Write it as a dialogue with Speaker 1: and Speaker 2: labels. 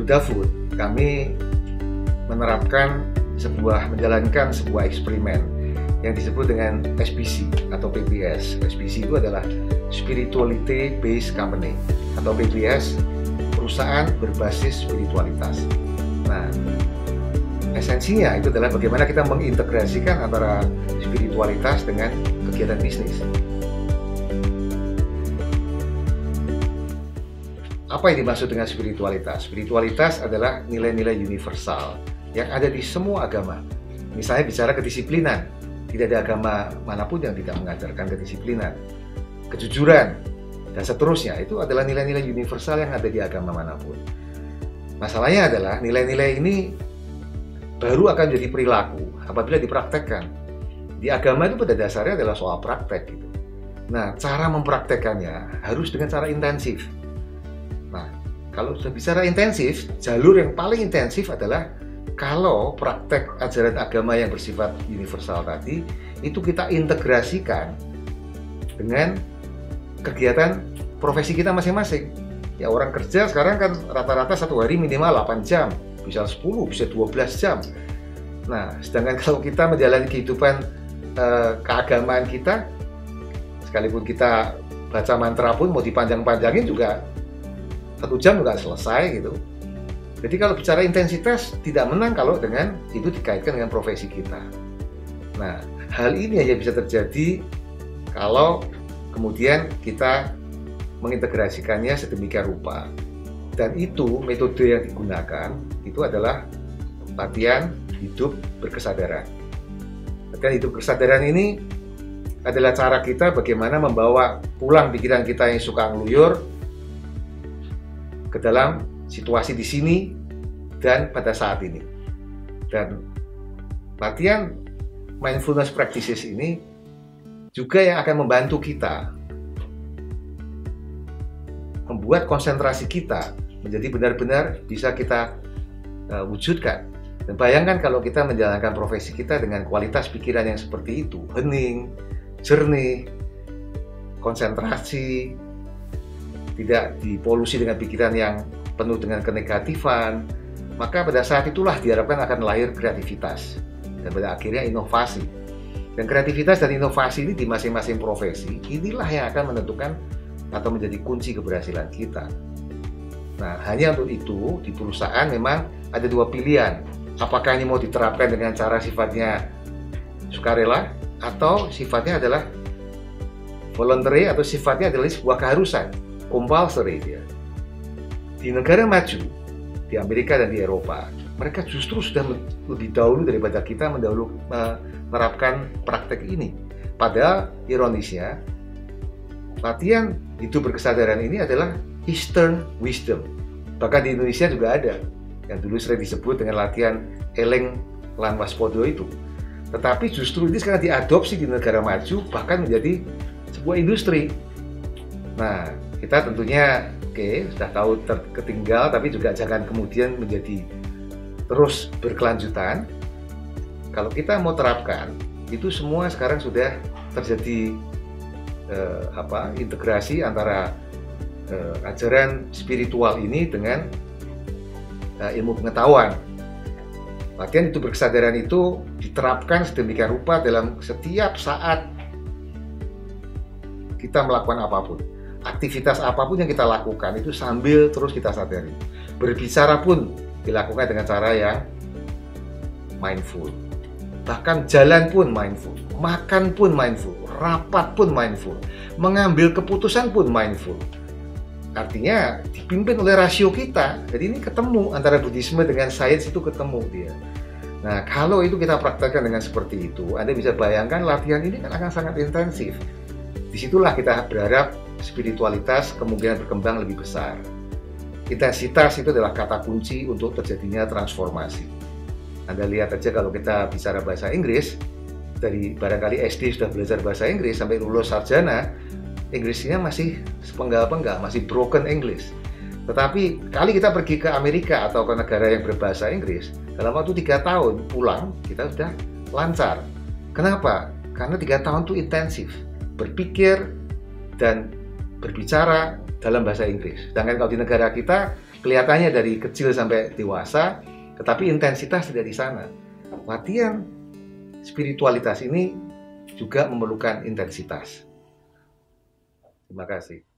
Speaker 1: Garuda Food, kami menjalankan sebuah eksperimen yang disebut dengan SBC atau PBS. SBC itu adalah Spirituality Based Company atau PBS, perusahaan berbasis spiritualitas. Nah, esensinya itu adalah bagaimana kita mengintegrasikan antara spiritualitas dengan kegiatan bisnis. Apa yang dimaksud dengan spiritualitas? Spiritualitas adalah nilai-nilai universal yang ada di semua agama. Misalnya bicara kedisiplinan, tidak ada agama manapun yang tidak mengajarkan kedisiplinan, kejujuran, dan seterusnya. Itu adalah nilai-nilai universal yang ada di agama manapun. Masalahnya adalah nilai-nilai ini baru akan jadi perilaku apabila dipraktekkan. Di agama itu pada dasarnya adalah soal praktek gitu. Nah, cara mempraktekkannya harus dengan cara intensif. Nah, kalau sudah bicara intensif, jalur yang paling intensif adalah kalau praktek ajaran agama yang bersifat universal tadi itu kita integrasikan dengan kegiatan profesi kita masing-masing. Ya, orang kerja sekarang kan rata-rata satu hari minimal 8 jam, bisa 10, bisa 12 jam. Nah, sedangkan kalau kita menjalani kehidupan keagamaan kita, sekalipun kita baca mantra pun mau dipanjang-panjangin juga 1 jam juga selesai gitu. Jadi kalau bicara intensitas tidak menang kalau dengan itu dikaitkan dengan profesi kita. Nah, hal ini hanya bisa terjadi kalau kemudian kita mengintegrasikannya sedemikian rupa. Dan itu metode yang digunakan itu adalah latihan hidup berkesadaran. Latihan hidup berkesadaran ini adalah cara kita bagaimana membawa pulang pikiran kita yang suka ngeluyur ke dalam situasi di sini dan pada saat ini. Dan latihan mindfulness practices ini juga yang akan membantu kita membuat konsentrasi kita menjadi benar-benar bisa kita wujudkan. Dan bayangkan kalau kita menjalankan profesi kita dengan kualitas pikiran yang seperti itu, hening, jernih, konsentrasi, tidak dipolusi dengan pikiran yang penuh dengan kenegatifan, maka pada saat itulah diharapkan akan lahir kreativitas dan pada akhirnya inovasi. Dan kreativitas dan inovasi ini di masing-masing profesi, inilah yang akan menentukan atau menjadi kunci keberhasilan kita. Nah, hanya untuk itu di perusahaan memang ada 2 pilihan. Apakah ini mau diterapkan dengan cara sifatnya sukarela atau sifatnya adalah voluntary atau sifatnya adalah sebuah keharusan, compulsory dia. Di negara maju, di Amerika dan di Eropa, mereka justru sudah lebih dahulu daripada kita menerapkan praktek ini. Padahal ironisnya, latihan hidup berkesadaran ini adalah Eastern wisdom. Bahkan di Indonesia juga ada yang dulu sering disebut dengan latihan eleng lan waspodo itu. Tetapi justru ini sekarang diadopsi di negara maju bahkan menjadi sebuah industri. Nah, kita tentunya sudah tahu ketinggal, tapi juga jangan kemudian menjadi terus berkelanjutan. Kalau kita mau terapkan, itu semua sekarang sudah terjadi integrasi antara ajaran spiritual ini dengan ilmu pengetahuan. Latihan hidup berkesadaran itu diterapkan sedemikian rupa dalam setiap saat kita melakukan apapun. Aktivitas apapun yang kita lakukan itu sambil terus kita sadari. Berbicara pun dilakukan dengan cara yang mindful. Bahkan jalan pun mindful, makan pun mindful, rapat pun mindful, mengambil keputusan pun mindful. Artinya dipimpin oleh rasio kita. Jadi ini ketemu antara Buddhisme dengan sains itu ketemu dia. Nah, kalau itu kita praktekkan dengan seperti itu, Anda bisa bayangkan latihan ini kan akan sangat intensif. Disitulah kita berharap spiritualitas kemungkinan berkembang lebih besar. Intensitas itu adalah kata kunci untuk terjadinya transformasi. Anda lihat aja kalau kita bicara bahasa Inggris, dari barangkali SD sudah belajar bahasa Inggris sampai lulus sarjana, Inggrisnya masih sepenggal-penggal, masih broken English. Tetapi kali kita pergi ke Amerika atau ke negara yang berbahasa Inggris, dalam waktu 3 tahun pulang kita sudah lancar. Kenapa? Karena 3 tahun itu intensif, berpikir dan berbicara dalam bahasa Inggris. Sedangkan kalau di negara kita kelihatannya dari kecil sampai dewasa, tetapi intensitas tidak di sana. Latihan spiritualitas ini juga memerlukan intensitas. Terima kasih.